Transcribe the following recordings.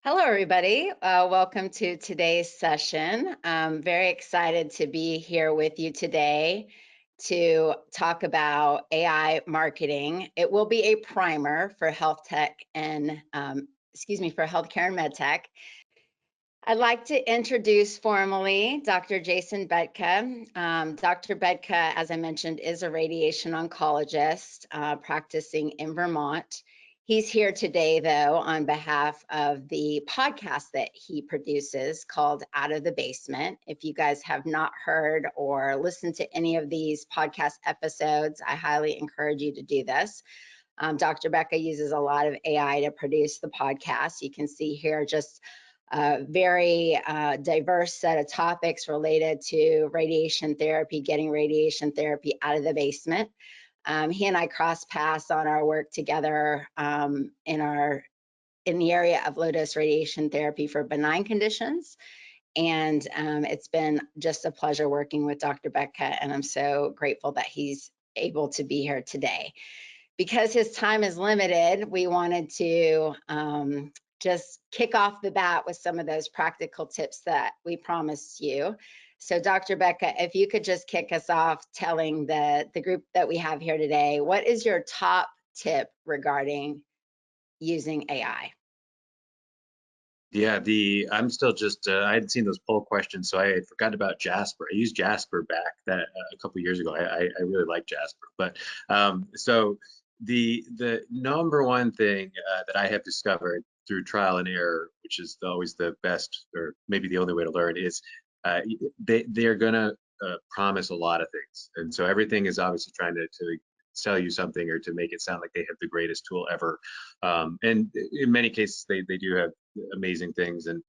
Hello, everybody. Welcome to today's session. I'm very excited to be here with you today to talk about AI marketing. It will be a primer for health tech and, for healthcare and med tech. I'd like to introduce formally Dr. Jason Beckta. Dr. Beckta, as I mentioned, is a radiation oncologist practicing in Vermont. He's here today, though, on behalf of the podcast that he produces called Out of the Basement. If you guys have not heard or listened to any of these podcast episodes, I highly encourage you to do this. Dr. Beckta uses a lot of AI to produce the podcast. You can see here just a very diverse set of topics related to radiation therapy, getting radiation therapy out of the basement. He and I cross paths on our work together in the area of low dose radiation therapy for benign conditions. And it's been just a pleasure working with Dr. Beckta, and I'm so grateful that he's able to be here today. Because his time is limited, we wanted to just kick off the bat with some of those practical tips that we promised you. So Dr. Beckta, if you could just kick us off telling the group that we have here today, what is your top tip regarding using AI? Yeah, I'm still just I hadn't seen those poll questions, so I had forgotten about Jasper. I used Jasper back a couple years ago. I really like Jasper, but so the number one thing that I have discovered through trial and error, which is always the best, or maybe the only way to learn, is they're gonna promise a lot of things, and so everything is obviously trying to sell you something or to make it sound like they have the greatest tool ever. And in many cases, they do have amazing things. And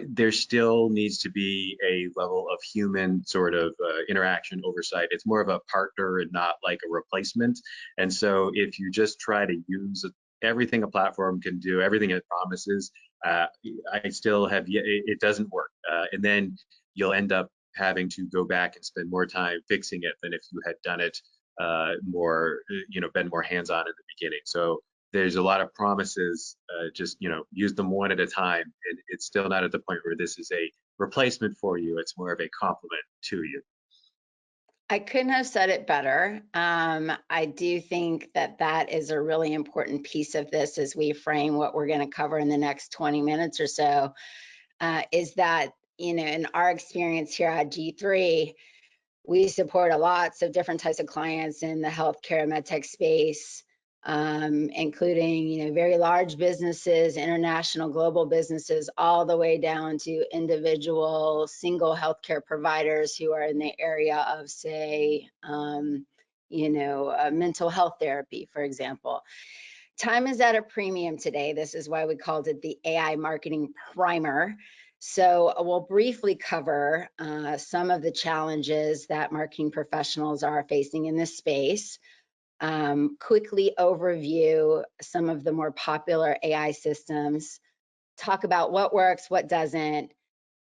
there still needs to be a level of human sort of interaction oversight. It's more of a partner and not like a replacement. And so if you just try to use everything a platform can do, everything it promises, I still have, it doesn't work. And then you'll end up having to go back and spend more time fixing it than if you had done it more, been more hands-on in the beginning. So there's a lot of promises, just, use them one at a time. And it's still not at the point where this is a replacement for you. It's more of a complement to you. I couldn't have said it better. I do think that is a really important piece of this as we frame what we're going to cover in the next 20 minutes or so, is that, in our experience here at G3, we support lots of different types of clients in the healthcare and medtech space, including, very large businesses, international, global businesses, all the way down to individual single healthcare providers who are in the area of, say, mental health therapy, for example. Time is at a premium today. This is why we called it the AI marketing primer. So we'll briefly cover some of the challenges that marketing professionals are facing in this space, quickly overview some of the more popular AI systems, talk about what works, what doesn't.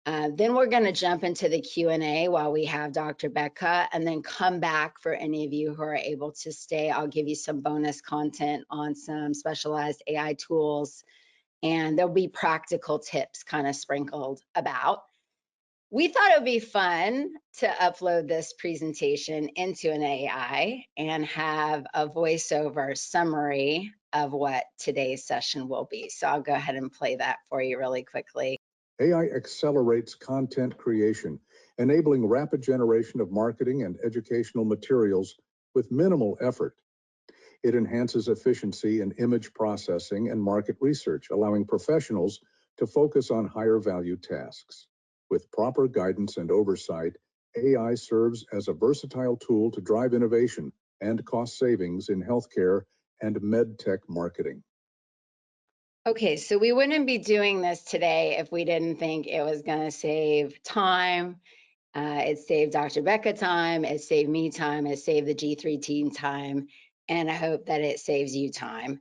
Then we're going to jump into the Q&A while we have Dr. Beckta, and then come back for any of you who are able to stay. I'll give you some bonus content on some specialized AI tools, and there'll be practical tips kind of sprinkled about. We thought it would be fun to upload this presentation into an AI and have a voiceover summary of what today's session will be. So I'll go ahead and play that for you really quickly. AI accelerates content creation, enabling rapid generation of marketing and educational materials with minimal effort. It enhances efficiency in image processing and market research, allowing professionals to focus on higher value tasks. With proper guidance and oversight, AI serves as a versatile tool to drive innovation and cost savings in healthcare and medtech marketing. Okay, so we wouldn't be doing this today if we didn't think it was going to save time. It saved Dr. Beckta time, it saved me time, it saved the G3 team time, and I hope that it saves you time.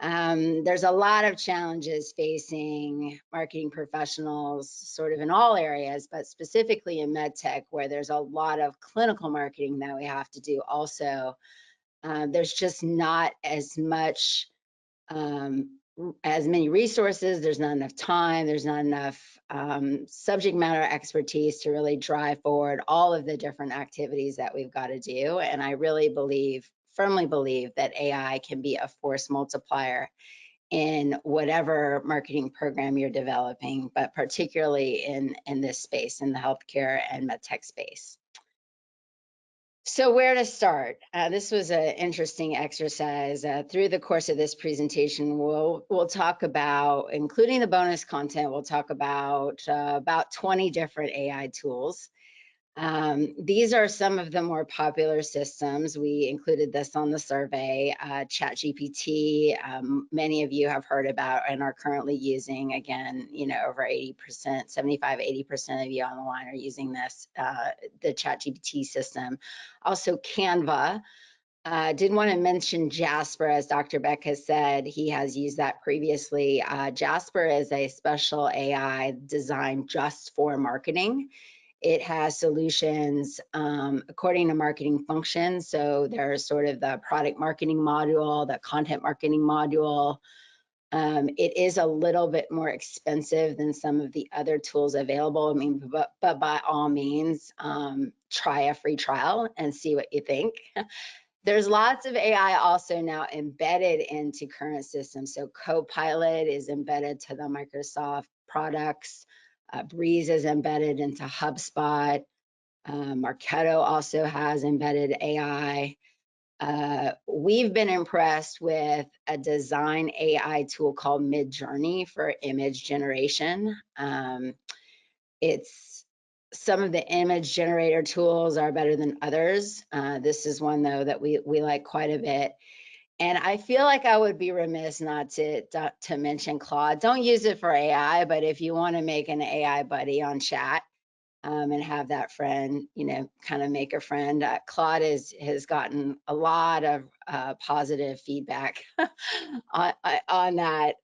There's a lot of challenges facing marketing professionals sort of in all areas, but specifically in medtech, where there's a lot of clinical marketing that we have to do also. There's just not as much as many resources, there's not enough time, there's not enough subject matter expertise to really drive forward all of the different activities that we've got to do. And I really firmly believe that AI can be a force multiplier in whatever marketing program you're developing, but particularly in this space, in the healthcare and medtech space. So where to start? This was an interesting exercise. Through the course of this presentation, we'll talk about, including the bonus content, we'll talk about 20 different AI tools. These are some of the more popular systems. We included this on the survey. ChatGPT, many of you have heard about and are currently using. Again, over 80%, 75, 80% of you on the line are using this, the ChatGPT system. Also Canva. Did want to mention Jasper, as Dr. Beck has said, he has used that previously. Jasper is a special AI designed just for marketing. It has solutions according to marketing functions. So there's sort of the product marketing module, the content marketing module. It is a little bit more expensive than some of the other tools available. I mean, but by all means, try a free trial and see what you think. There's lots of AI also now embedded into current systems. So Copilot is embedded to the Microsoft products. Breeze is embedded into HubSpot. Marketo also has embedded AI. We've been impressed with a design AI tool called Midjourney for image generation. Some of the image generator tools are better than others. This is one though that we like quite a bit. And I feel like I would be remiss not to mention Claude. Don't use it for AI, but if you want to make an AI buddy on chat and have that friend, kind of make a friend, Claude has gotten a lot of positive feedback on that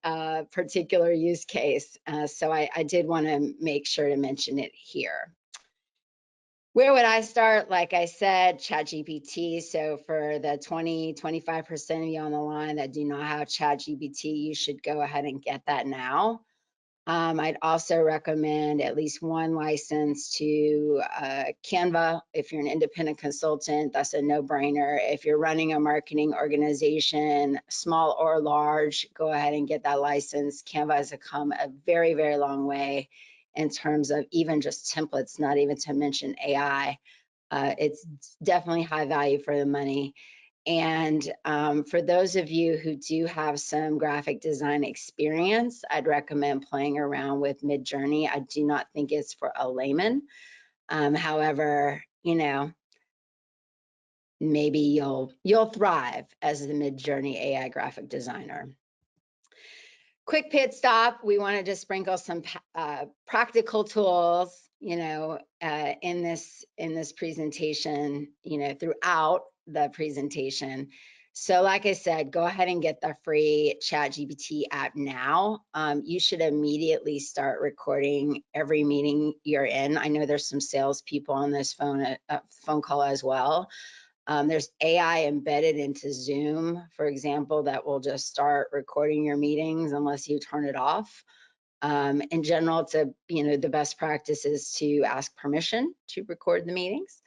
particular use case. So I did want to make sure to mention it here. Where would I start? Like I said, ChatGPT. So for the 25% of you on the line that do not have ChatGPT, you should go ahead and get that now. I'd also recommend at least one license to Canva. If you're an independent consultant, that's a no-brainer. If you're running a marketing organization, small or large, go ahead and get that license. Canva has come a very, very long way in terms of even just templates, not even to mention AI. It's definitely high value for the money. And for those of you who do have some graphic design experience, I'd recommend playing around with Midjourney. I do not think it's for a layman. However, maybe you'll thrive as the Midjourney AI graphic designer. Quick pit stop. We wanted to sprinkle some practical tools, in this presentation, throughout the presentation. So like I said, go ahead and get the free ChatGPT app now. You should immediately start recording every meeting you're in. I know there's some salespeople on this phone call as well. There's AI embedded into Zoom, for example, that will just start recording your meetings unless you turn it off. In general, it's the best practice is to ask permission to record the meetings.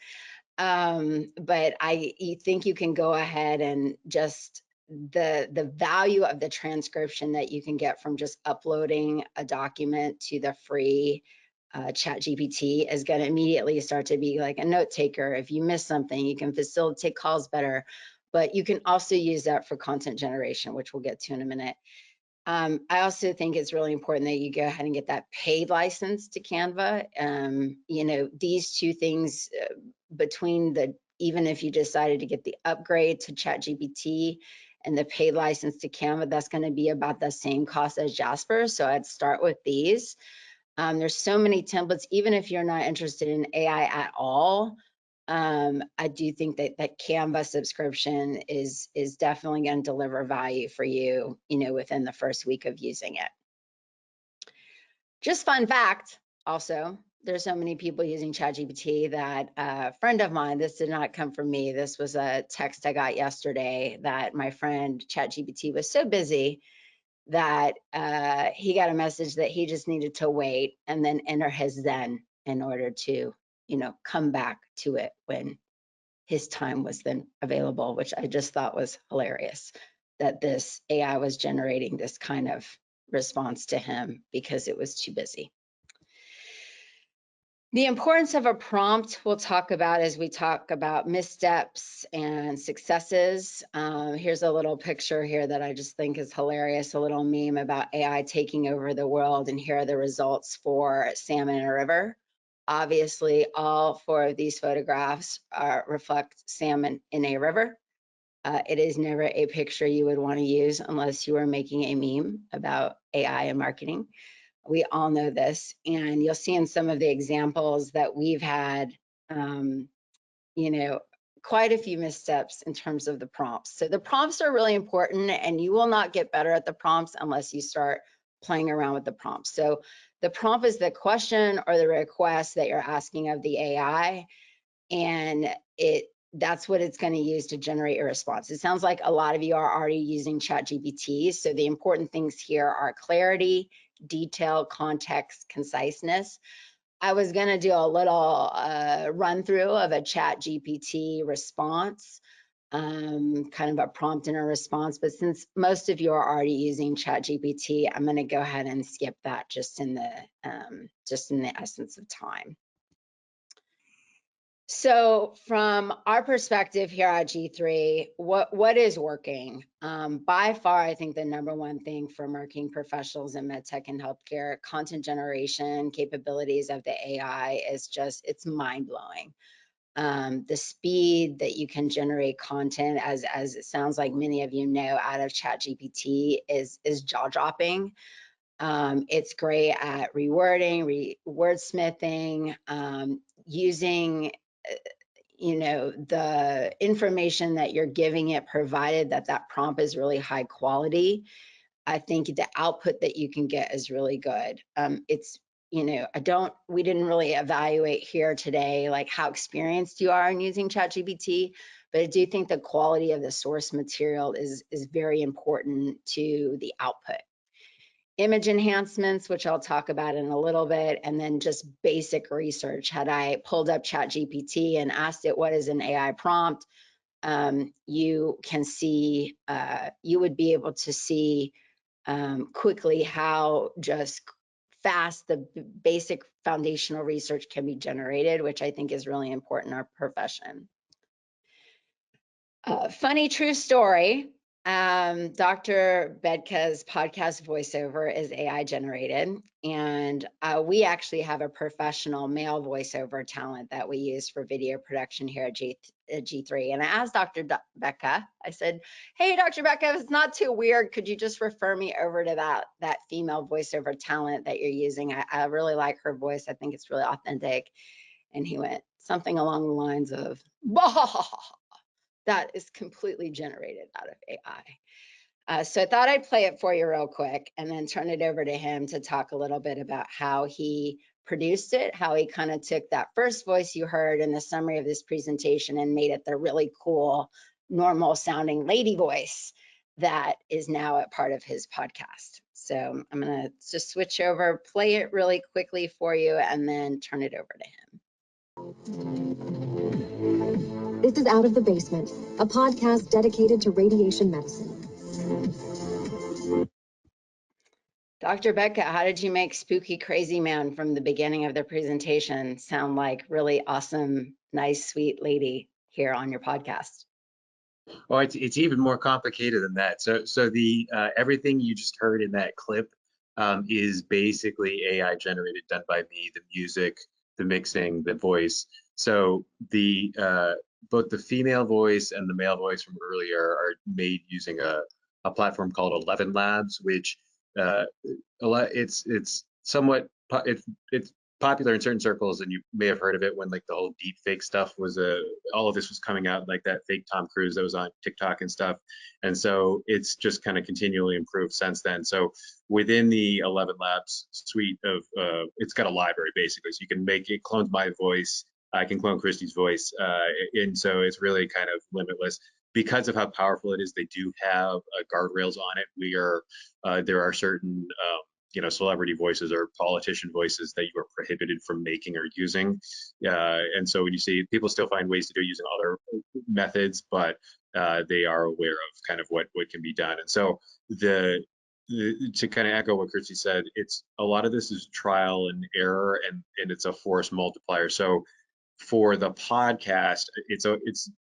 But I think you can go ahead and just the value of the transcription that you can get from just uploading a document to the free ChatGPT is going to immediately start to be like a note taker. If you miss something, you can facilitate calls better, but you can also use that for content generation, which we'll get to in a minute. I also think it's really important that you go ahead and get that paid license to Canva. These two things even if you decided to get the upgrade to ChatGPT and the paid license to Canva, that's going to be about the same cost as Jasper. So I'd start with these. There's so many templates, even if you're not interested in AI at all. I do think that Canva subscription is definitely going to deliver value for you, within the first week of using it. Just fun fact, also, there's so many people using ChatGPT that a friend of mine, this did not come from me, this was a text I got yesterday that my friend ChatGPT was so busy that he got a message that he just needed to wait and then enter his then in order to, come back to it when his time was then available, which I just thought was hilarious, that this AI was generating this kind of response to him because it was too busy. The importance of a prompt we'll talk about as we talk about missteps and successes. Here's a little picture here that I just think is hilarious, a little meme about AI taking over the world, and here are the results for salmon in a river. Obviously, all 4 of these photographs reflect salmon in a river. It is never a picture you would want to use unless you were making a meme about AI and marketing. We all know this, and you'll see in some of the examples that we've had, quite a few missteps in terms of the prompts. So the prompts are really important, and you will not get better at the prompts unless you start playing around with the prompts. So the prompt is the question or the request that you're asking of the AI, and that's what it's going to use to generate a response. It sounds like a lot of you are already using ChatGPT. So the important things here are clarity, detail, context, conciseness. I was going to do a little run through of a ChatGPT response, kind of a prompt and a response. But since most of you are already using ChatGPT, I'm going to go ahead and skip that just in the essence of time. So from our perspective here at G3, what is working? By far, I think the #1 thing for marketing professionals in medtech and healthcare, content generation capabilities of the AI is it's mind-blowing. The speed that you can generate content, as it sounds like many of you know, out of ChatGPT is jaw-dropping. It's great at rewording, wordsmithing, using the information that you're giving it, provided that prompt is really high quality. I think the output that you can get is really good. We didn't really evaluate here today, like how experienced you are in using ChatGPT, but I do think the quality of the source material is very important to the output. Image enhancements, which I'll talk about in a little bit, and then just basic research. Had I pulled up ChatGPT and asked it what is an AI prompt, you can see, you would be able to see quickly how just fast the basic foundational research can be generated, which I think is really important in our profession. Funny true story. Dr. Beckta's podcast voiceover is AI generated, and we actually have a professional male voiceover talent that we use for video production here at G3. And I asked Dr. Beckta, I said, hey, Dr. Beckta, if it's not too weird, could you just refer me over to that female voiceover talent that you're using? I really like her voice. I think it's really authentic. And he went something along the lines of, bah! That is completely generated out of AI. So I thought I'd play it for you real quick and then turn it over to him to talk a little bit about how he produced it, how he kind of took that first voice you heard in the summary of this presentation and made it the really cool, normal sounding lady voice that is now a part of his podcast. So I'm going to just switch over, play it really quickly for you, and then turn it over to him. This is Out of the Basement, a podcast dedicated to radiation medicine. Dr. Beckta, how did you make Spooky Crazy Man from the beginning of the presentation sound like really awesome, nice, sweet lady here on your podcast? Oh, it's even more complicated than that. So the everything you just heard in that clip is basically AI generated, done by me. The music, the mixing, the voice. So the both the female voice and the male voice from earlier are made using a platform called 11 Labs, which it's somewhat it's popular in certain circles, and you may have heard of it when like the whole deep fake stuff was all of this was coming out, like that fake Tom Cruise that was on TikTok and stuff. And so it's just kind of continually improved since then. So within the 11 Labs suite of it's got a library basically, so you can make it clones my voice. I can clone Kristie's voice, and so it's really kind of limitless. because of how powerful it is, they do have guardrails on it. There are certain celebrity voices or politician voices that you are prohibited from making or using. And so when you see people still find ways to do it using other methods, but they are aware of kind of what can be done. And so to kind of echo what Kristie said, it's a lot of this is trial and error, and it's a force multiplier. So for the podcast, it's a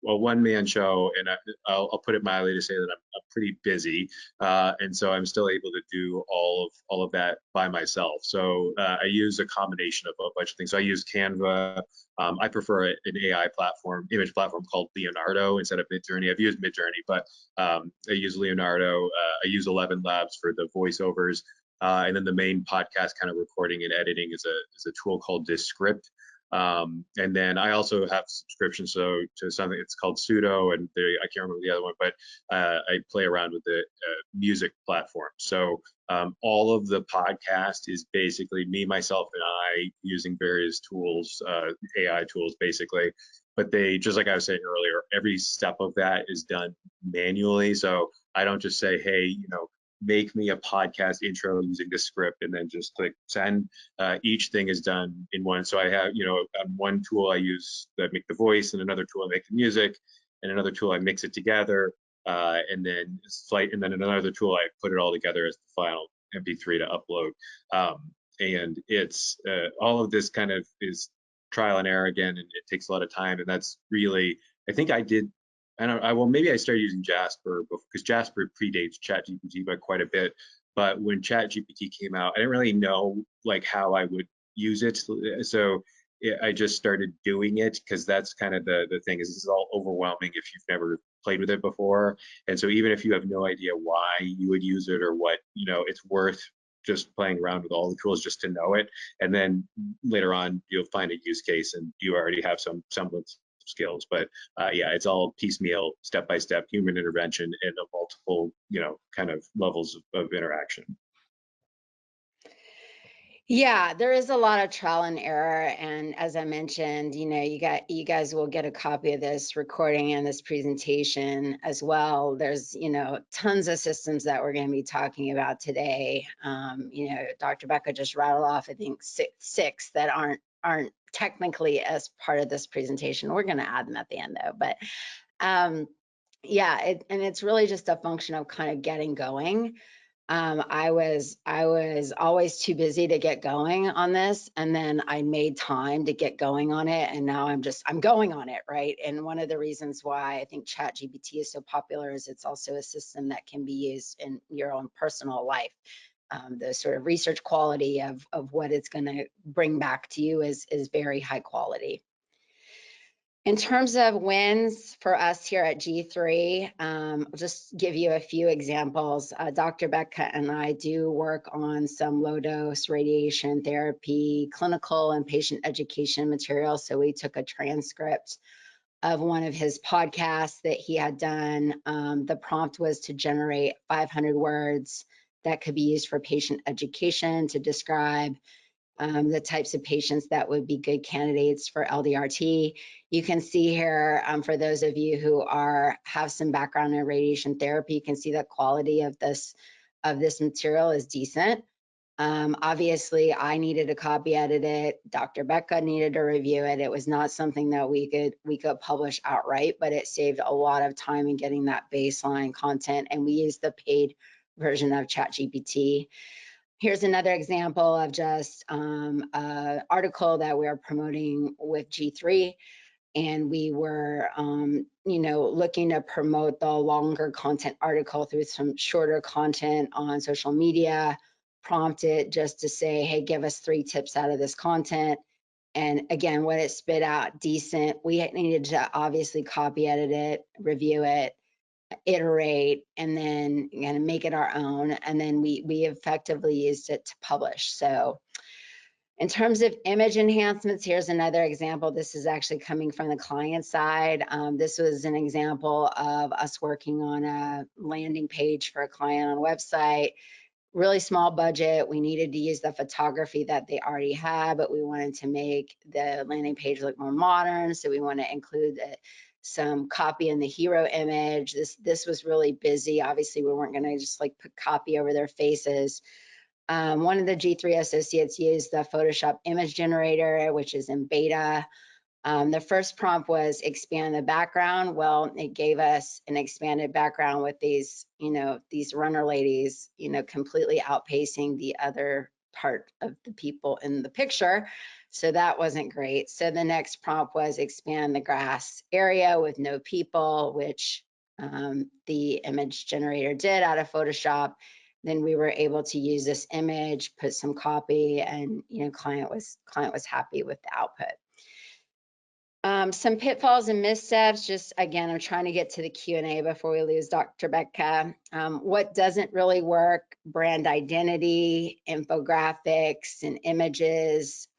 one-man show, and I'll put it mildly to say that I'm pretty busy, and so I'm still able to do all of that by myself. So I use a combination of a bunch of things. So I use Canva. I prefer an AI platform, image platform called Leonardo instead of Midjourney. I've used Midjourney, but I use Leonardo. I use 11 Labs for the voiceovers, and then the main podcast kind of recording and editing is a tool called Descript. And then I also have subscriptions to something, it's called Pseudo, and I can't remember the other one, but I play around with the music platform. So all of the podcast is basically me, myself, and I using various tools, AI tools basically. But just like I was saying earlier, every step of that is done manually. So I don't just say, hey, make me a podcast intro using this script and then just click send. Each thing is done in one. So I have, on one tool I use that make the voice, and another tool I make the music, and another tool I mix it together, and then another tool I put it all together as the final MP3 to upload. And it's all of this kind of is trial and error again, and it takes a lot of time. And that's really, I think maybe I started using Jasper because Jasper predates ChatGPT by quite a bit. But when ChatGPT came out, I didn't really know like how I would use it. So I just started doing it because that's kind of the thing is this is all overwhelming if you've never played with it before. And so even if you have no idea why you would use it or what, it's worth just playing around with all the tools just to know it. And then later on, you'll find a use case and you already have some semblance skills. But yeah, it's all piecemeal, step by step, human intervention and multiple, kind of levels of interaction. Yeah, there is a lot of trial and error. And as I mentioned, you guys will get a copy of this recording and this presentation as well. There's, tons of systems that we're going to be talking about today. Dr. Beckta just rattled off, I think, six that aren't technically as part of this presentation. We're going to add them at the end though, but yeah, and it's really just a function of kind of getting going. I was always too busy to get going on this, and then I made time to get going on it, and now I'm going on it, right? And one of the reasons why I think ChatGPT is so popular is it's also a system that can be used in your own personal life. The sort of research quality of what it's going to bring back to you is very high quality. In terms of wins for us here at G3, I'll just give you a few examples. Dr. Beckta and I do work on some low-dose radiation therapy, clinical and patient education material. So we took a transcript of one of his podcasts that he had done. The prompt was to generate 500 words that could be used for patient education to describe the types of patients that would be good candidates for LDRT. You can see here, for those of you who have some background in radiation therapy, you can see the quality of this material is decent. Obviously, I needed to copy edit it. Dr. Beckta needed to review it. It was not something that we could publish outright, but it saved a lot of time in getting that baseline content. And we used the paid version of ChatGPT. Here's another example of just an article that we are promoting with G3. And we were, looking to promote the longer content article through some shorter content on social media, prompted just to say, hey, give us 3 tips out of this content. And again, what it spit out, decent. We needed to obviously copy edit it, review it, iterate, and then make it our own. And then we effectively used it to publish. So in terms of image enhancements, here's another example. This is actually coming from the client side. This was an example of us working on a landing page for a client on a website. Really small budget. We needed to use the photography that they already had, but we wanted to make the landing page look more modern. So we want to include some copy in the hero image. This was really busy. Obviously, we weren't going to just like put copy over their faces. One of the G3 associates used the Photoshop image generator, which is in beta. The first prompt was expand the background. Well, it gave us an expanded background with these, these runner ladies, completely outpacing the other part of the people in the picture. So that wasn't great. So the next prompt was expand the grass area with no people, which the image generator did out of Photoshop. Then we were able to use this image, put some copy, and client was happy with the output. Some pitfalls and missteps, just again, I'm trying to get to the Q&A before we lose Dr. Beckta. What doesn't really work? Brand identity, infographics and images,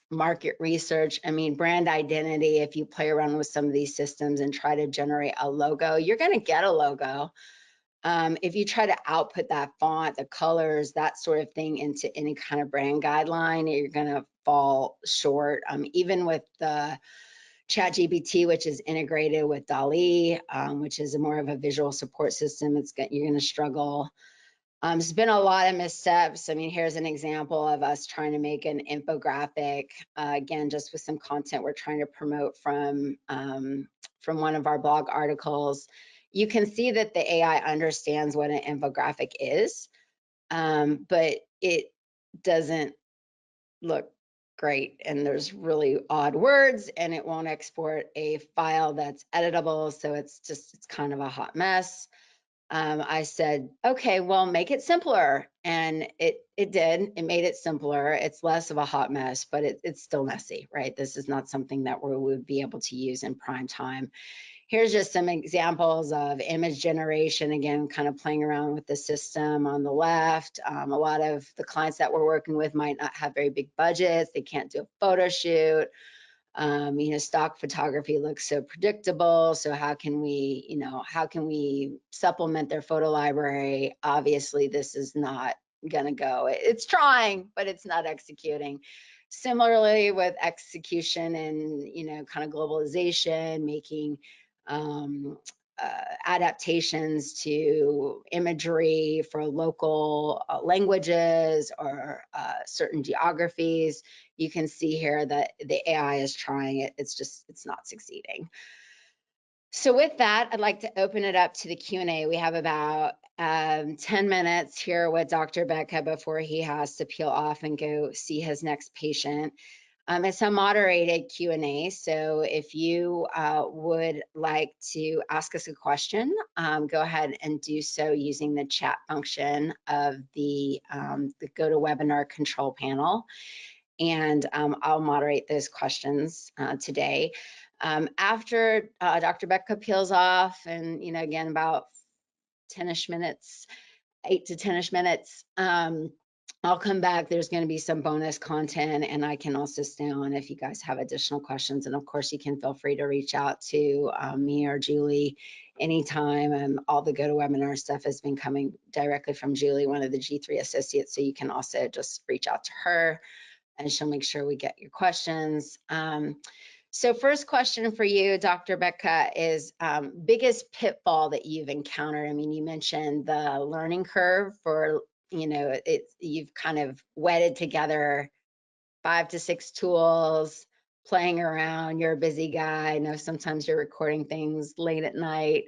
market research. I mean, brand identity, if you play around with some of these systems and try to generate a logo, you're going to get a logo. If you try to output that font, the colors, that sort of thing into any kind of brand guideline, you're going to fall short. Even with the ChatGPT, which is integrated with DALL-E, which is more of a visual support system, you're going to struggle. There's been a lot of missteps. I mean, here's an example of us trying to make an infographic, again, just with some content we're trying to promote from one of our blog articles. You can see that the AI understands what an infographic is, but it doesn't look great. And there's really odd words, and it won't export a file that's editable. So it's kind of a hot mess. I said, okay, well, make it simpler. And it did. It made it simpler. It's less of a hot mess, but it's still messy, right? This is not something that we would be able to use in prime time. Here's just some examples of image generation, again, kind of playing around with the system on the left. A lot of the clients that we're working with might not have very big budgets. They can't do a photo shoot. Stock photography looks so predictable. So how can we supplement their photo library? Obviously, this is not gonna go. It's trying, but it's not executing. Similarly with execution and, kind of globalization, making adaptations to imagery for local languages or certain geographies. You can see here that the AI is trying it. It's not succeeding. So with that, I'd like to open it up to the Q&A. We have about 10 minutes here with Dr. Beckta before he has to peel off and go see his next patient. It's a moderated Q&A, so if you would like to ask us a question, go ahead and do so using the chat function of the GoToWebinar control panel, and I'll moderate those questions today. After Dr. Beckta peels off, and again, about 10-ish minutes, 8 to 10-ish minutes, I'll come back. There's going to be some bonus content, and I can also stay on if you guys have additional questions. And of course, you can feel free to reach out to me or Julie anytime. All the GoToWebinar stuff has been coming directly from Julie, one of the G3 associates. So you can also just reach out to her, and she'll make sure we get your questions. So first question for you, Dr. Beckta, is biggest pitfall that you've encountered. I mean, you mentioned the learning curve for, you've kind of wedded together 5 to 6 tools, playing around. You're a busy guy. I know sometimes you're recording things late at night.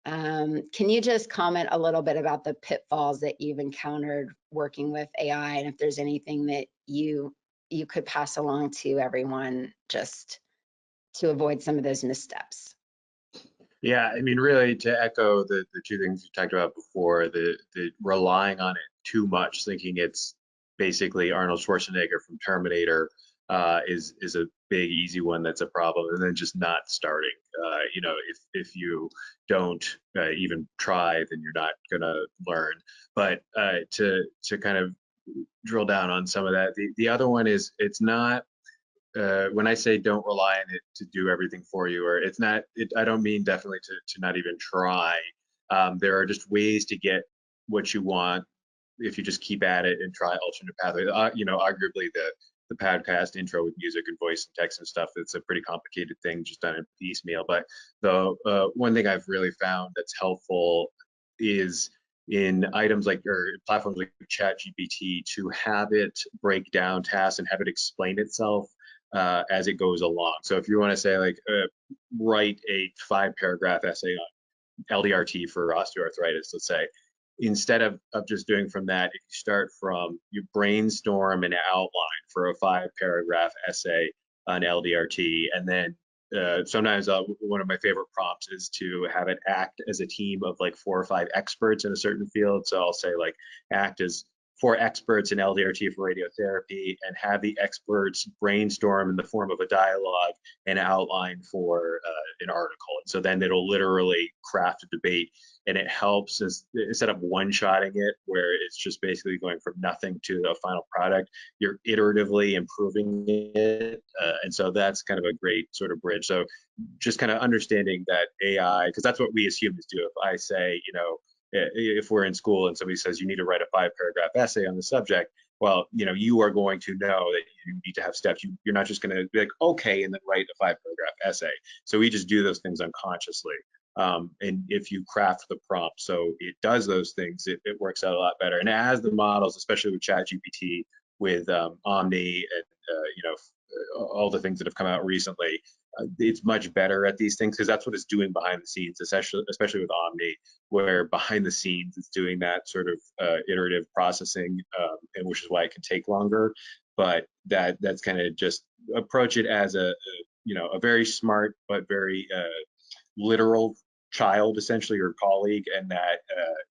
Can you just comment a little bit about the pitfalls that you've encountered working with AI, and if there's anything that you could pass along to everyone just to avoid some of those missteps? Yeah, I mean, really, to echo the two things you talked about before, the relying on it too much, thinking it's basically Arnold Schwarzenegger from Terminator, is a big, easy one that's a problem, and then just not starting. If you don't even try, then you're not gonna learn. But to kind of drill down on some of that, the other one is, it's not, when I say don't rely on it to do everything for you, or it's not, I don't mean definitely to not even try. There are just ways to get what you want if you just keep at it and try alternate pathways. Arguably the podcast intro with music and voice and text and stuff. It's a pretty complicated thing just done in piecemeal. But the one thing I've really found that's helpful is in items like, or platforms like ChatGPT, to have it break down tasks and have it explain itself as it goes along. So if you want to say like, write a 5-paragraph essay on LDRT for osteoarthritis, let's say, instead of just doing from that, if you start from, you brainstorm an outline for a 5-paragraph essay on LDRT, and then sometimes one of my favorite prompts is to have it act as a team of like 4 or 5 experts in a certain field. So I'll say like, act as 4 experts in LDRT for radiotherapy, and have the experts brainstorm in the form of a dialogue and outline for an article. And so then it'll literally craft a debate, and it helps instead of one-shotting it, where it's just basically going from nothing to a final product, you're iteratively improving it. And so that's kind of a great sort of bridge. So just kind of understanding that AI, because that's what we as humans do. If I say, you know, if we're in school and somebody says you need to write a 5-paragraph essay on the subject, well, you know, you are going to know that you need to have steps. You're not just going to be like, okay, and then write a 5-paragraph essay. So we just do those things unconsciously. And if you craft the prompt so it does those things, it works out a lot better. And as the models, especially with ChatGPT, with Omni, and you know, all the things that have come out recently, it's much better at these things, because that's what it's doing behind the scenes, especially with Omni, where behind the scenes it's doing that sort of iterative processing, and which is why it can take longer. But that's kind of just approach it as a you know, a very smart but very literal child, essentially, or colleague, and that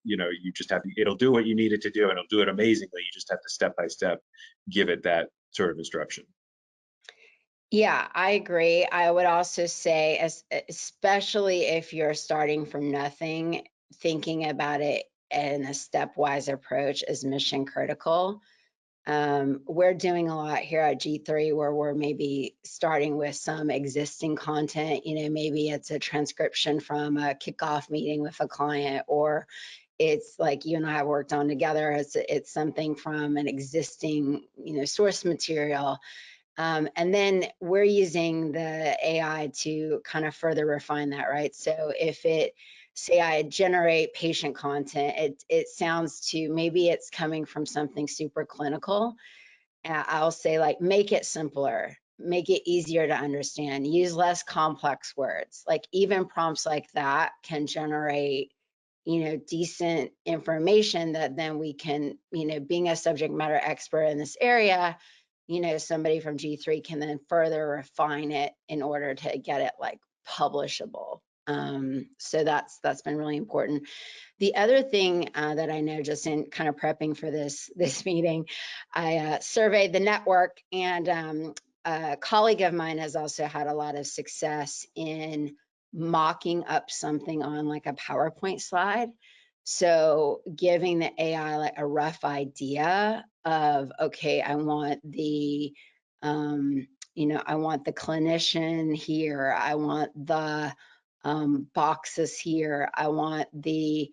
you know, you just have to, it'll do what you need it to do, and it'll do it amazingly. You just have to step by step give it that sort of instruction. Yeah, I agree. I would also say, especially if you're starting from nothing, thinking about it in a stepwise approach is mission critical. We're doing a lot here at G3 where we're maybe starting with some existing content. You know, maybe it's a transcription from a kickoff meeting with a client, or it's like you and I have worked on together. It's something from an existing, you know, source material. And then we're using the AI to kind of further refine that, right? So if it, say I generate patient content, it sounds to, maybe it's coming from something super clinical. I'll say like, make it simpler, make it easier to understand, use less complex words. Like even prompts like that can generate, you know, decent information that then we can, you know, being a subject matter expert in this area, you know, somebody from G3 can then further refine it in order to get it like publishable. So that's been really important. The other thing that I know, just in kind of prepping for this meeting, I surveyed the network, and a colleague of mine has also had a lot of success in mocking up something on like a PowerPoint slide. So giving the AI like a rough idea of, okay, I want the, you know, I want the clinician here, I want the boxes here, I want the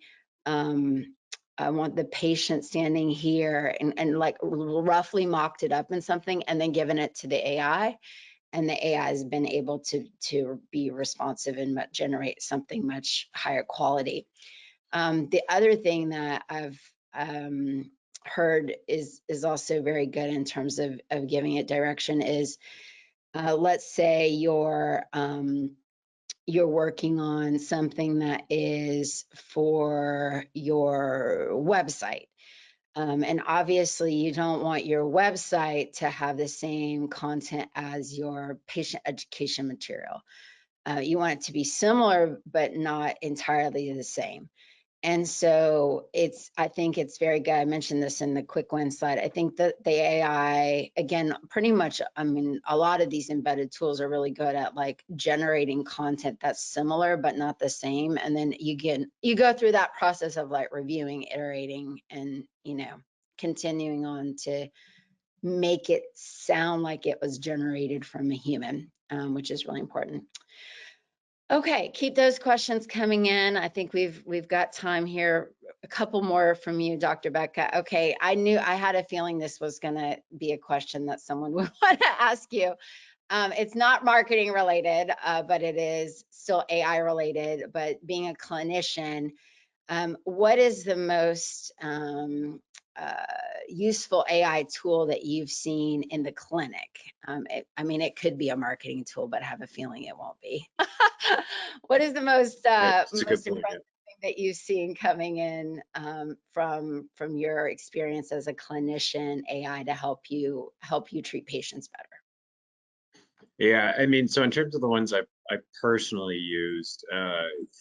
patient standing here, and like roughly mocked it up in something and then given it to the AI. And the AI has been able to be responsive and generate something much higher quality. The other thing that I've heard is also very good in terms of giving it direction is, let's say you're working on something that is for your website. And obviously you don't want your website to have the same content as your patient education material. You want it to be similar, but not entirely the same. And so I think it's very good. I mentioned this in the quick win slide. I think that the AI, again, pretty much, I mean, a lot of these embedded tools are really good at like generating content that's similar, but not the same. And then you go through that process of like reviewing, iterating, and, you know, continuing on to make it sound like it was generated from a human, which is really important. Okay, keep those questions coming in. I think we've got time here a couple more from you, Dr. Beckta. Okay, I had a feeling this was going to be a question that someone would want to ask you. It's not marketing related, but it is still AI related. But being a clinician, what is the most useful AI tool that you've seen in the clinic? I mean, it could be a marketing tool, but I have a feeling it won't be. What is the most That's a good most point. impressive thing that you've seen coming in from your experience as a clinician, AI to help you treat patients better? Yeah, I mean, so in terms of the ones I personally used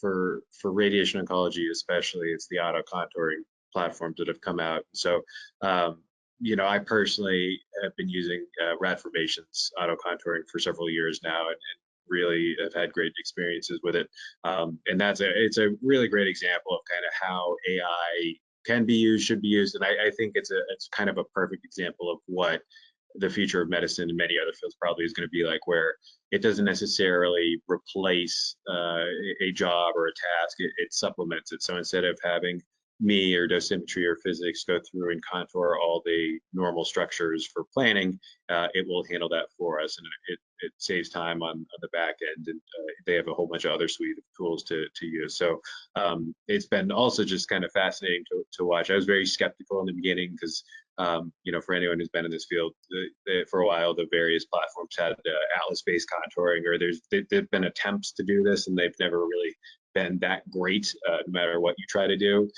for radiation oncology, especially, it's the auto contouring platforms that have come out. So, you know, I personally have been using Radformation's auto contouring for several years now, and really have had great experiences with it. And it's a really great example of kind of how AI can be used, should be used, and I think it's kind of a perfect example of what the future of medicine and many other fields probably is going to be like, where it doesn't necessarily replace a job or a task, it supplements it. So instead of having me or dosimetry or physics go through and contour all the normal structures for planning, it will handle that for us, and it saves time on the back end, and they have a whole bunch of other suite of tools to use. So it's been also just kind of fascinating to watch. I was very skeptical in the beginning because you know, for anyone who's been in this field for a while, the various platforms had atlas-based contouring, or there've been attempts to do this, and they've never really been that great, no matter what you try to do.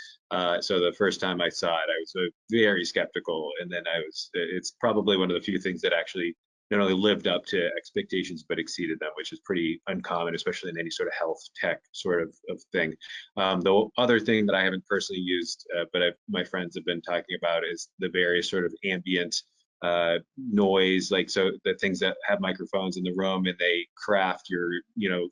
So the first time I saw it, I was very skeptical, and then it's probably one of the few things that actually not only lived up to expectations but exceeded them, which is pretty uncommon, especially in any sort of health tech sort of thing. The other thing that I haven't personally used, but my friends have been talking about, is the various sort of ambient noise, like, so the things that have microphones in the room, and they craft your, you know,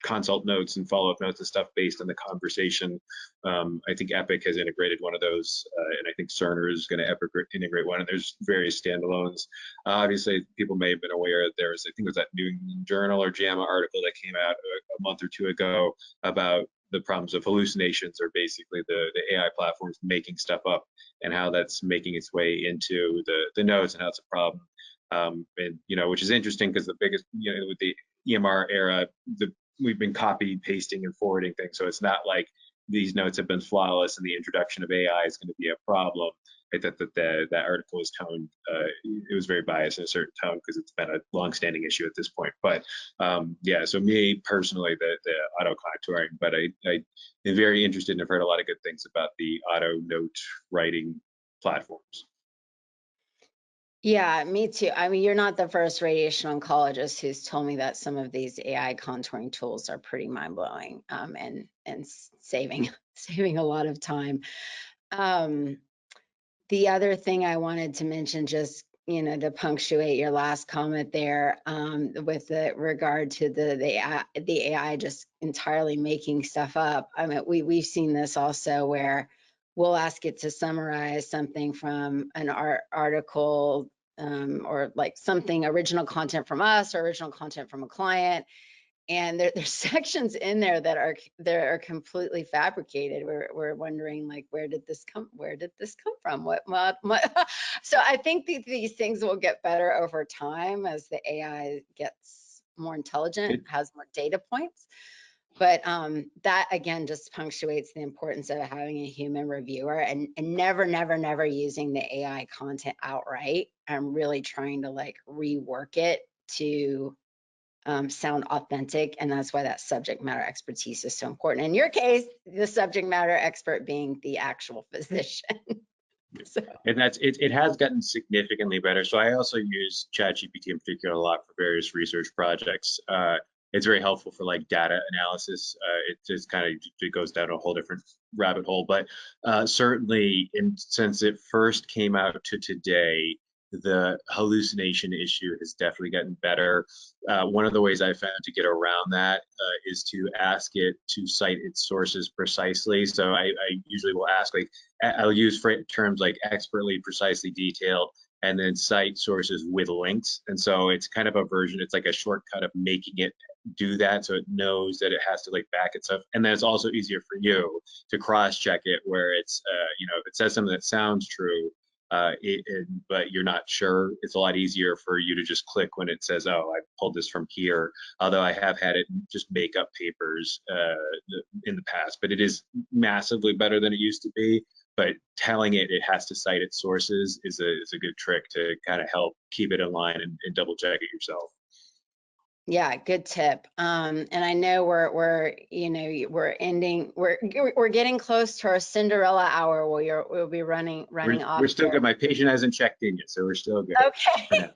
consult notes and follow-up notes and stuff based on the conversation. I think Epic has integrated one of those, and I think Cerner is going to integrate one, and there's various standalones. Obviously, people may have been aware that I think it was that New England Journal or JAMA article that came out a month or two ago about the problems of hallucinations, or basically the AI platforms making stuff up, and how that's making its way into the notes, and how it's a problem. And, you know, which is interesting because the biggest, you know, with the EMR era, we've been copy pasting and forwarding things, so it's not like these notes have been flawless and the introduction of AI is going to be a problem. I thought that article was toned, it was very biased in a certain tone because it's been a long-standing issue at this point. But yeah, so me personally, the auto contouring, but I am very interested and have heard a lot of good things about the auto note writing platforms. Yeah, me too. I mean, you're not the first radiation oncologist who's told me that some of these AI contouring tools are pretty mind-blowing, and saving saving a lot of time. The other thing I wanted to mention, just, you know, to punctuate your last comment there, with regard to the AI just entirely making stuff up. I mean, we've seen this also, where we'll ask it to summarize something from an article, or like something original content from us or original content from a client, and there's sections in there that are completely fabricated. We're wondering, like, where did this come from? What so I think these things will get better over time as the AI gets more intelligent, has more data points. But that again just punctuates the importance of having a human reviewer, and never using the AI content outright. I'm really trying to like rework it to sound authentic, and that's why that subject matter expertise is so important. In your case, the subject matter expert being the actual physician. So. And it has gotten significantly better. So I also use ChatGPT in particular a lot for various research projects. It's very helpful for like data analysis. It just kind of, it goes down a whole different rabbit hole. But certainly, since it first came out to today, the hallucination issue has definitely gotten better. One of the ways I found to get around that is to ask it to cite its sources precisely. So I usually will ask, like, I'll use terms like expertly, precisely, detailed, and then cite sources with links. And so it's kind of a version, it's like a shortcut of making it do that, so it knows that it has to like back itself. And then it's also easier for you to cross-check it, where it's if it says something that sounds true, but you're not sure, it's a lot easier for you to just click when it says, oh, I pulled this from here. Although I have had it just make up papers in the past, but it is massively better than it used to be. But telling it has to cite its sources is a good trick to kind of help keep it in line and double check it yourself. Yeah, good tip. And I know we're getting close to our Cinderella hour where we'll be running off. We're still here. good. My patient hasn't checked in yet, so we're still good. Okay.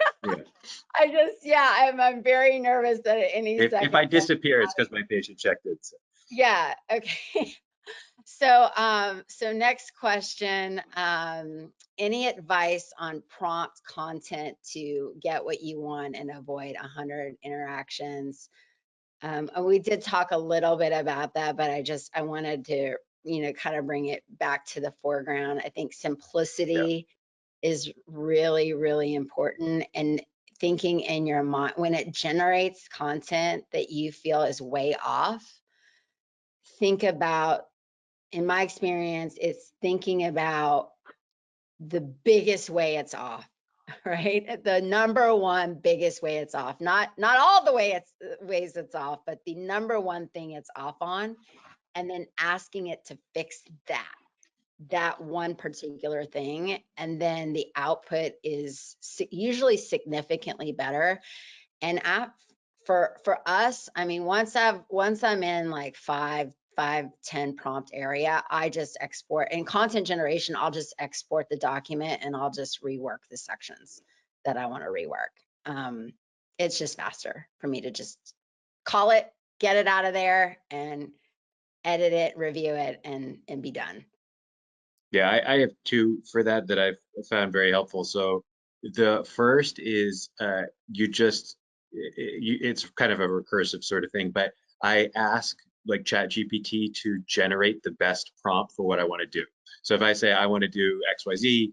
Yeah. I'm very nervous that at any second. If I disappear, it's because my patient checked in. So. Yeah. Okay. So next question, any advice on prompt content to get what you want and avoid 100 interactions? And we did talk a little bit about that, but I wanted to, kind of bring it back to the foreground. I think simplicity is really, really important. And thinking in your mind, when it generates content that you feel is way off, think about, in my experience, it's thinking about the biggest way it's off, right? The number one biggest way it's off, not all the ways it's off, but the number one thing it's off on, and then asking it to fix that one particular thing. And then the output is usually significantly better. And for us, I mean, once I'm in like 5-10 prompt area, I just export. In content generation, I'll just export the document and I'll just rework the sections that I want to rework. It's just faster for me to just call it, get it out of there, and edit it, review it, and be done. Yeah, I have two for that I've found very helpful. So the first is it's kind of a recursive sort of thing, but I ask like ChatGPT to generate the best prompt for what I want to do. So if I say I want to do XYZ,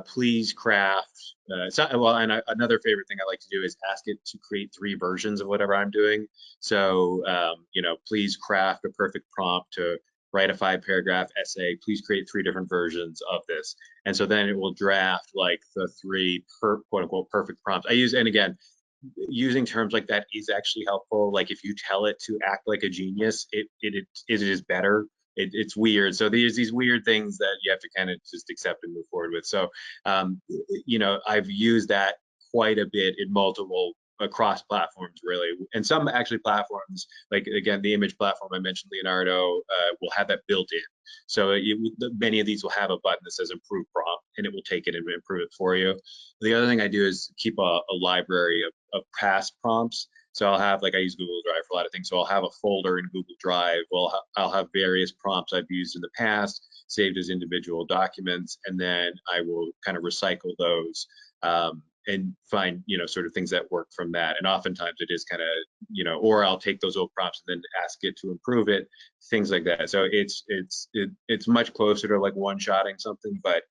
please craft. Another favorite thing I like to do is ask it to create 3 versions of whatever I'm doing. So please craft a perfect prompt to write a 5-paragraph essay. Please create 3 different versions of this. And so then it will draft like the 3 quote unquote perfect prompts. And again, using terms like that is actually helpful. Like if you tell it to act like a genius, it is better. It's weird. So there's these weird things that you have to kind of just accept and move forward with. So, I've used that quite a bit in multiple across platforms, really. And some actually platforms, like again, the image platform I mentioned, Leonardo, will have that built in. So many of these will have a button that says improve prompt, and it will take it and improve it for you. The other thing I do is keep a library of past prompts. So I'll have, like I use Google Drive for a lot of things. So I'll have a folder in Google Drive. Well, I'll have various prompts I've used in the past saved as individual documents, and then I will kind of recycle those and find, sort of things that work from that. And oftentimes it is kind of, or I'll take those old prompts and then ask it to improve it, things like that. So it's much closer to like one-shotting something, but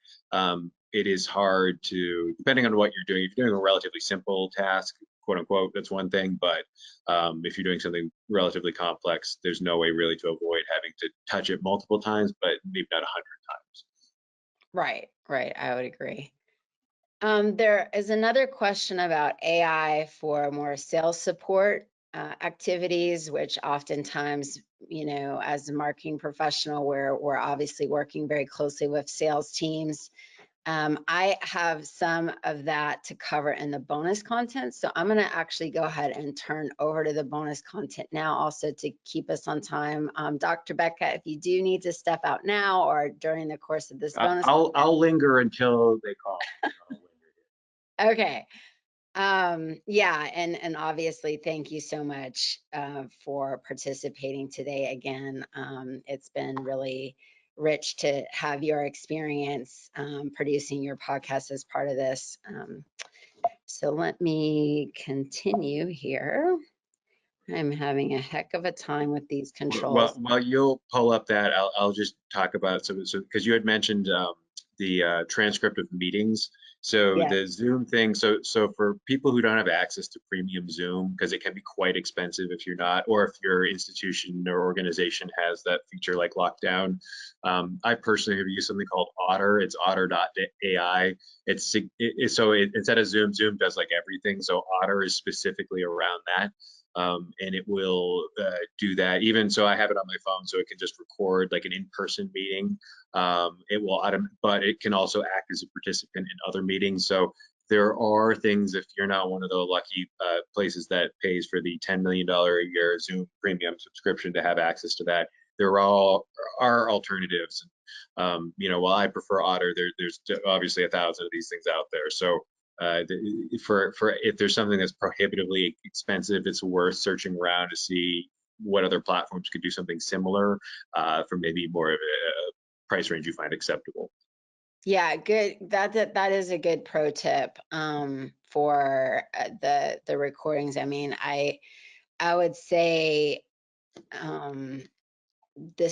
it is hard to, depending on what you're doing. If you're doing a relatively simple task, quote unquote, that's one thing. But if you're doing something relatively complex, there's no way really to avoid having to touch it multiple times, but maybe not 100 times. Right. I would agree. There is another question about AI for more sales support activities, which oftentimes, as a marketing professional, we're obviously working very closely with sales teams. I have some of that to cover in the bonus content. So I'm going to actually go ahead and turn over to the bonus content now, also to keep us on time. Dr. Beckta, if you do need to step out now or during the course of this bonus, I'll linger until they call. Okay. Yeah, and obviously, thank you so much for participating today again. It's been really rich to have your experience producing your podcast as part of this. So let me continue here. I'm having a heck of a time with these controls. Well, while you'll pull up that, I'll just talk about some, because you had mentioned transcript of meetings. So Yeah. the Zoom thing, so for people who don't have access to premium Zoom, because it can be quite expensive if you're not, or if your institution or organization has that feature like lockdown. I personally have used something called Otter. It's otter.ai. Instead of Zoom, Zoom does like everything. So Otter is specifically around that. And it will do that. Even so, I have it on my phone, so it can just record like an in-person meeting. It will but it can also act as a participant in other meetings. So there are things, if you're not one of the lucky places that pays for the $10 million a year Zoom premium subscription to have access to that, there are alternatives. While I prefer Otter, there's obviously 1,000 of these things out there. So for if there's something that's prohibitively expensive, it's worth searching around to see what other platforms could do something similar for maybe more of a price range you find acceptable. Yeah, good. That is a good pro tip for the recordings. I mean, I would say the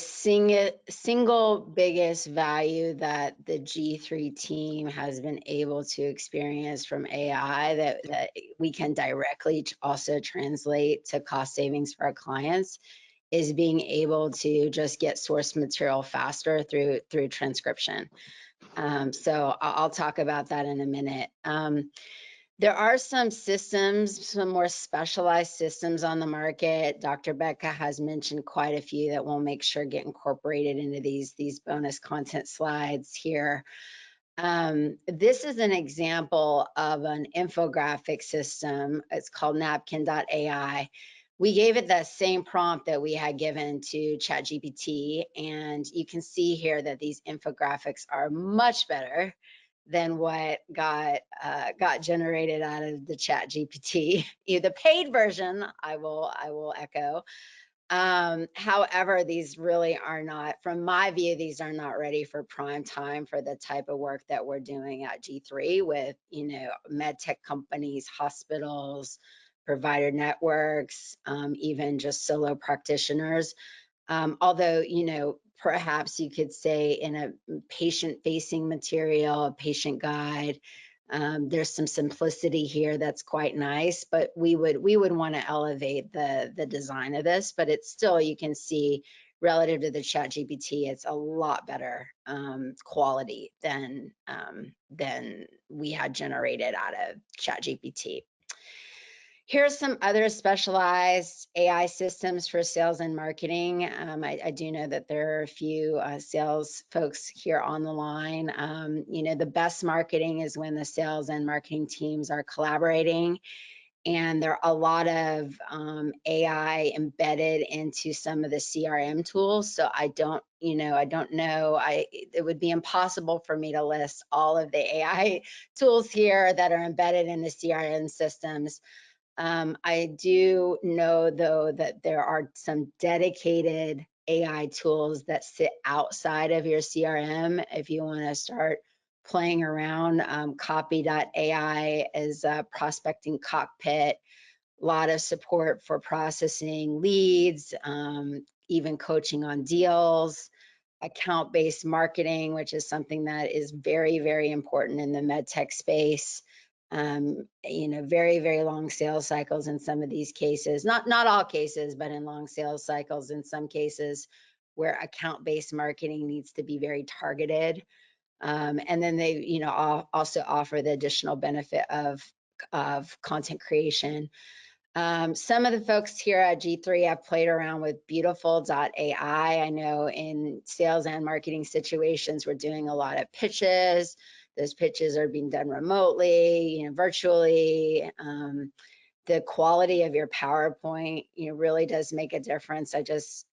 single biggest value that the G3 team has been able to experience from AI that we can directly also translate to cost savings for our clients is being able to just get source material faster through transcription. So I'll talk about that in a minute. There are some systems, some more specialized systems on the market. Dr. Beckta has mentioned quite a few that we'll make sure get incorporated into these bonus content slides here. This is an example of an infographic system. It's called napkin.ai. We gave it the same prompt that we had given to ChatGPT, and you can see here that these infographics are much better than what got generated out of the ChatGPT. The paid version, I will echo. However, these really are not, from my view, these are not ready for prime time for the type of work that we're doing at G3 with, med tech companies, hospitals, provider networks, even just solo practitioners. Although, perhaps you could say in a patient-facing material, a patient guide, there's some simplicity here that's quite nice, but we would want to elevate the design of this, but it's still, you can see relative to the ChatGPT, it's a lot better quality than we had generated out of ChatGPT. Here's some other specialized AI systems for sales and marketing. I do know that there are a few sales folks here on the line. The best marketing is when the sales and marketing teams are collaborating, and there are a lot of AI embedded into some of the CRM tools. So I don't know. It would be impossible for me to list all of the AI tools here that are embedded in the CRM systems. I do know, though, that there are some dedicated AI tools that sit outside of your CRM. If you want to start playing around, copy.ai is a prospecting cockpit, a lot of support for processing leads, even coaching on deals, account-based marketing, which is something that is very, very important in the med tech space. Very, very long sales cycles in some of these cases, not all cases, but in long sales cycles in some cases where account-based marketing needs to be very targeted. And then they, also offer the additional benefit of content creation. Some of the folks here at G3 have played around with beautiful.ai. I know in sales and marketing situations, we're doing a lot of pitches. Those pitches are being done remotely, virtually. The quality of your PowerPoint, really does make a difference.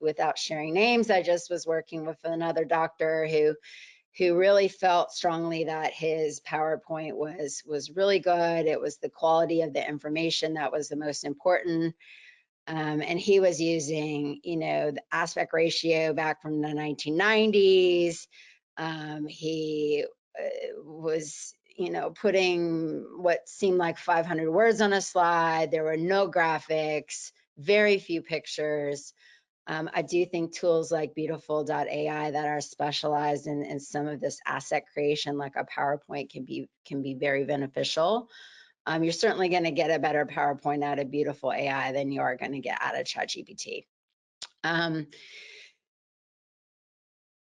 Without sharing names, I just was working with another doctor who really felt strongly that his PowerPoint was really good. It was the quality of the information that was the most important. And he was using, the aspect ratio back from the 1990s. He was, putting what seemed like 500 words on a slide. There were no graphics, very few pictures. I do think tools like Beautiful.ai that are specialized in some of this asset creation, like a PowerPoint, can be very beneficial. You're certainly going to get a better PowerPoint out of Beautiful AI than you are going to get out of ChatGPT.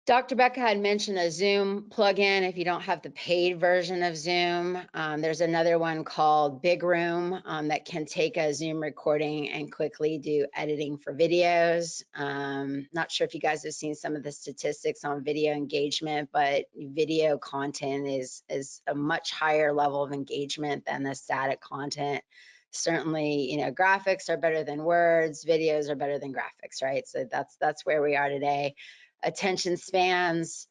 Dr. Beckta had mentioned a Zoom plugin if you don't have the paid version of Zoom. There's another one called Big Room that can take a Zoom recording and quickly do editing for videos. Not sure if you guys have seen some of the statistics on video engagement, but video content is a much higher level of engagement than the static content. Certainly, graphics are better than words, videos are better than graphics, right? So that's where we are today. Attention spans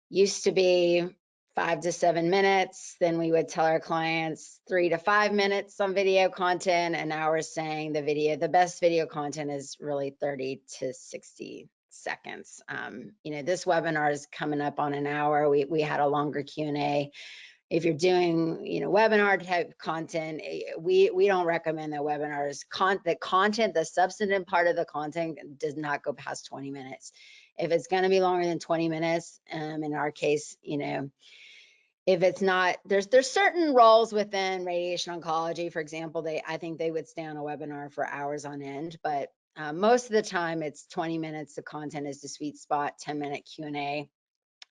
used to be 5 to 7 minutes. Then we would tell our clients 3 to 5 minutes on video content. And now we're saying the best video content is really 30 to 60 seconds. This webinar is coming up on an hour. We had a longer Q&A. If you're doing, webinar type content, we don't recommend that webinars. The substantive part of the content does not go past 20 minutes. If it's going to be longer than 20 minutes, in our case, if it's not, there's certain roles within radiation oncology, for example, I think they would stay on a webinar for hours on end, but most of the time it's 20 minutes. The content is the sweet spot, 10-minute Q&A,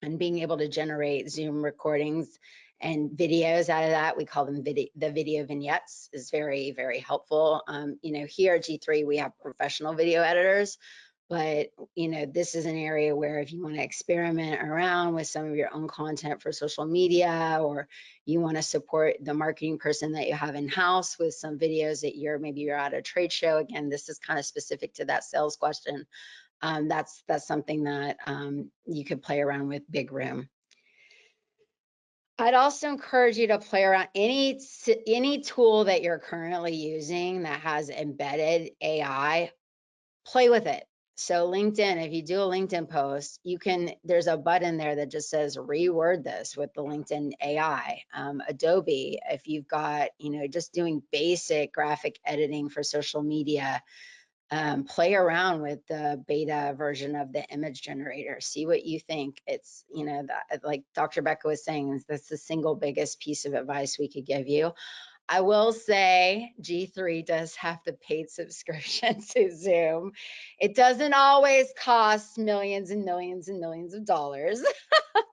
and being able to generate Zoom recordings and videos out of that, we call them the video vignettes, is very, very helpful. Here at G3, we have professional video editors, but this is an area where if you want to experiment around with some of your own content for social media, or you want to support the marketing person that you have in-house with some videos that maybe you're at a trade show, again, this is kind of specific to that sales question. That's something that you could play around with Big Room. I'd also encourage you to play around any tool that you're currently using that has embedded AI, play with it. So LinkedIn, if you do a LinkedIn post, there's a button there that just says reword this with the LinkedIn AI. Adobe, if you've got, just doing basic graphic editing for social media, play around with the beta version of the image generator, see what you think. It's, like Dr. Beckta was saying, that's the single biggest piece of advice we could give you. I will say G3 does have the paid subscription to Zoom. It doesn't always cost millions and millions and millions of dollars,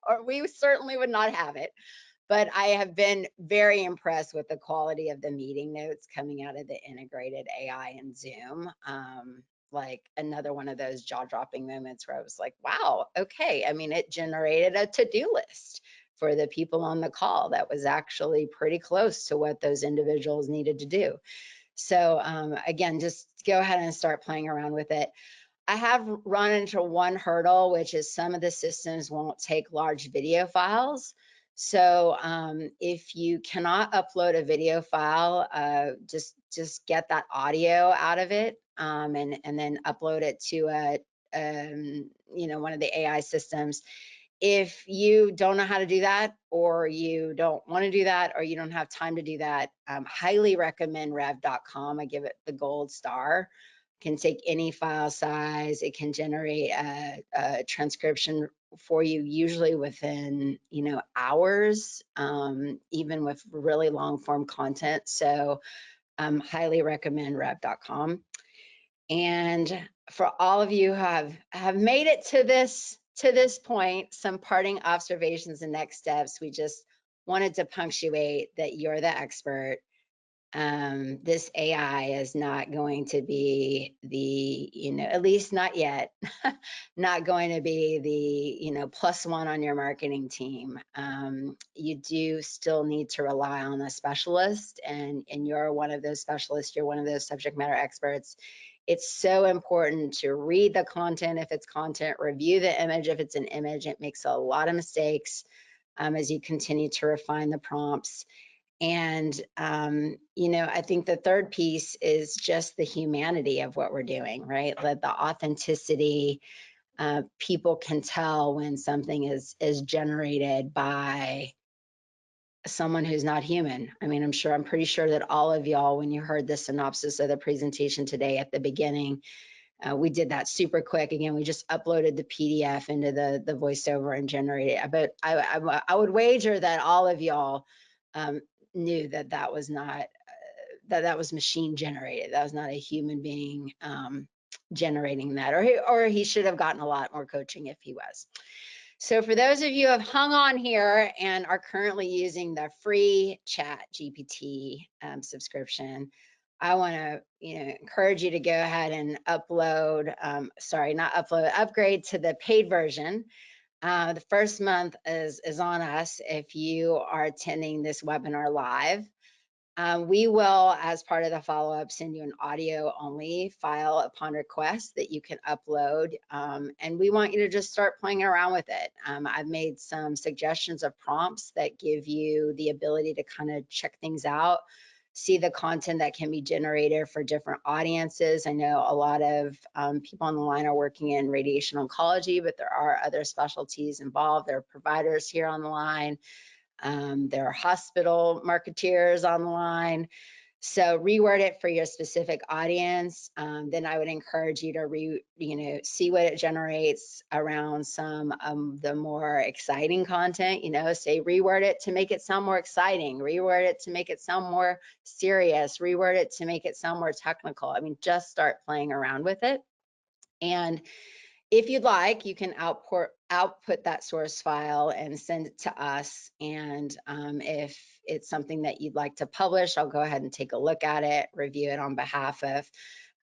or we certainly would not have it. But I have been very impressed with the quality of the meeting notes coming out of the integrated AI in Zoom. Like another one of those jaw-dropping moments where I was like, wow, okay. I mean, it generated a to-do list for the people on the call that was actually pretty close to what those individuals needed to do. So again, just go ahead and start playing around with it. I have run into one hurdle, which is some of the systems won't take large video files. So if you cannot upload a video file, just get that audio out of it and then upload it to one of the AI systems. If you don't know how to do that, or you don't want to do that, or you don't have time to do that, highly recommend rev.com. I give it the gold star. Can take any file size. It can generate a transcription for you, usually within hours, even with really long form content. So highly recommend rev.com. And for all of you who have made it to this point, some parting observations and next steps. We just wanted to punctuate that you're the expert. This AI is not going to be the, at least not yet, not going to be the, +1 on your marketing team. You do still need to rely on a specialist, and you're one of those specialists, you're one of those subject matter experts. It's so important to read the content if it's content, review the image if it's an image. It makes a lot of mistakes as you continue to refine the prompts. And, I think the third piece is just the humanity of what we're doing, right? Like the authenticity. People can tell when something is generated by someone who's not human. I mean, I'm pretty sure that all of y'all, when you heard the synopsis of the presentation today at the beginning, We did that super quick. Again, we just uploaded the PDF into the voiceover and generated it. But I would wager that all of y'all knew that that was not, that was machine generated. That was not a human being generating that, or he should have gotten a lot more coaching if he was. So for those of you who have hung on here and are currently using the free Chat GPT subscription, I want to encourage you to go ahead and upgrade to the paid version. The first month is on us if you are attending this webinar live. We will, as part of the follow-up, send you an audio-only file upon request that you can upload, and we want you to just start playing around with it. I've made some suggestions of prompts that give you the ability to kind of check things out, see the content that can be generated for different audiences. I know a lot of people on the line are working in radiation oncology, but there are other specialties involved. There are providers here on the line. There are hospital marketeers on the line. So reword it for your specific audience. Then I would encourage you to see what it generates around some the more exciting content. Say reword it to make it sound more exciting, reword it to make it sound more serious, reword it to make it sound more technical. I mean, just start playing around with it. And if you'd like, you can output that source file and send it to us. And if it's something that you'd like to publish, I'll go ahead and take a look at it, review it on behalf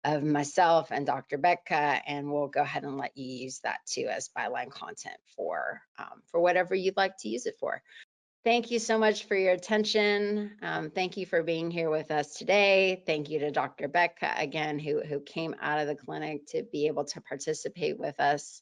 of myself and Dr. Beckta, and we'll go ahead and let you use that too as byline content for whatever you'd like to use it for. Thank you so much for your attention. Thank you for being here with us today. Thank you to Dr. Beckta again, who came out of the clinic to be able to participate with us.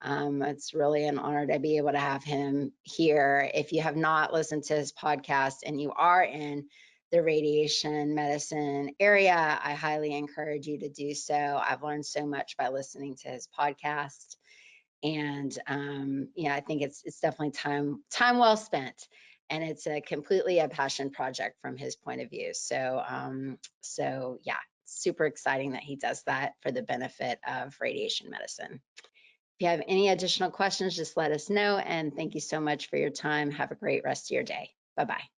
It's really an honor to be able to have him here. If you have not listened to his podcast and you are in the radiation medicine area, I highly encourage you to do so. I've learned so much by listening to his podcast. And I think it's definitely time well spent, and it's completely a passion project from his point of view. So yeah, super exciting that he does that for the benefit of radiation medicine. If you have any additional questions, just let us know, and thank you so much for your time. Have a great rest of your day. Bye-bye.